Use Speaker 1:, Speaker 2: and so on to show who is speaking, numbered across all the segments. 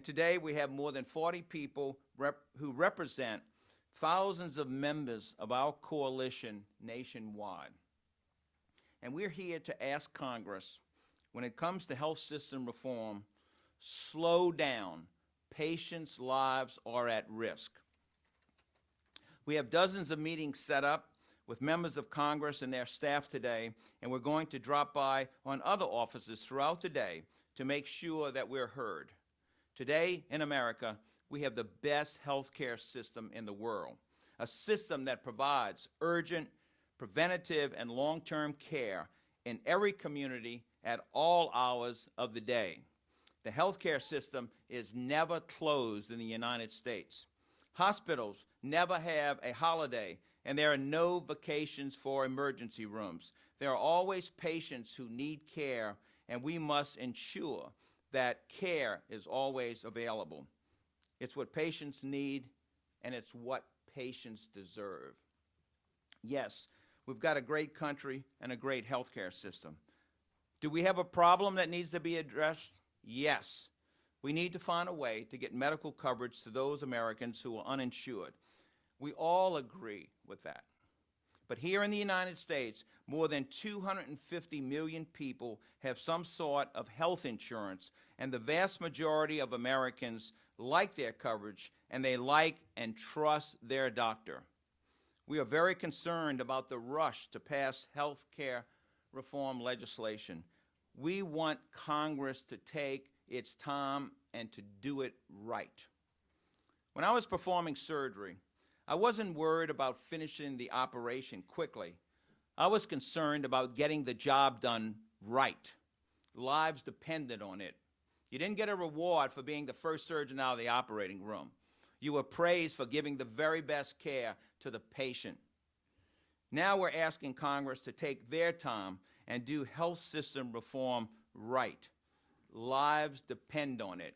Speaker 1: today we have more than 40 people who represent thousands of members of our coalition nationwide. And we're here to ask Congress, when it comes to health system reform, slow down. Patients' lives are at risk. We have dozens of meetings set up with members of Congress and their staff today, and we're going to drop by on other offices throughout the day to make sure that we're heard. Today in America, we have the best health care system in the world, a system that provides urgent, preventative, and long-term care in every community at all hours of the day. The health care system is never closed in the United States. Hospitals never have a holiday, and there are no vacations for emergency rooms. There are always patients who need care, and we must ensure that care is always available. It's what patients need, and it's what patients deserve. Yes, we've got a great country and a great healthcare system. Do we have a problem that needs to be addressed? Yes. We need to find a way to get medical coverage to those Americans who are uninsured. We all agree with that. But here in the United States, more than 250 million people have some sort of health insurance, and the vast majority of Americans like their coverage, and they like and trust their doctor. We are very concerned about the rush to pass health care reform legislation. We want Congress to take its time and to do it right. When I was performing surgery, I wasn't worried about finishing the operation quickly. I was concerned about getting the job done right. Lives depended on it. You didn't get a reward for being the first surgeon out of the operating room. You were praised for giving the very best care to the patient. Now we're asking Congress to take their time and do health system reform right. Lives depend on it.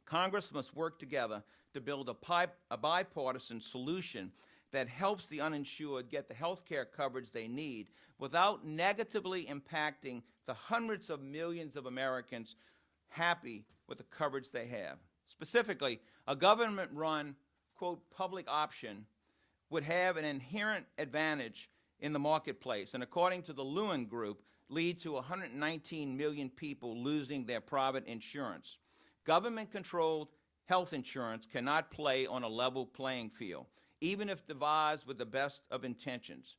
Speaker 1: Congress must work together to build a bipartisan solution that helps the uninsured get the health care coverage they need without negatively impacting the hundreds of millions of Americans happy with the coverage they have. Specifically, a government-run, quote, public option would have an inherent advantage in the marketplace, and according to the Lewin Group, lead to 119 million people losing their private insurance. Government-controlled health insurance cannot play on a level playing field, even if devised with the best of intentions.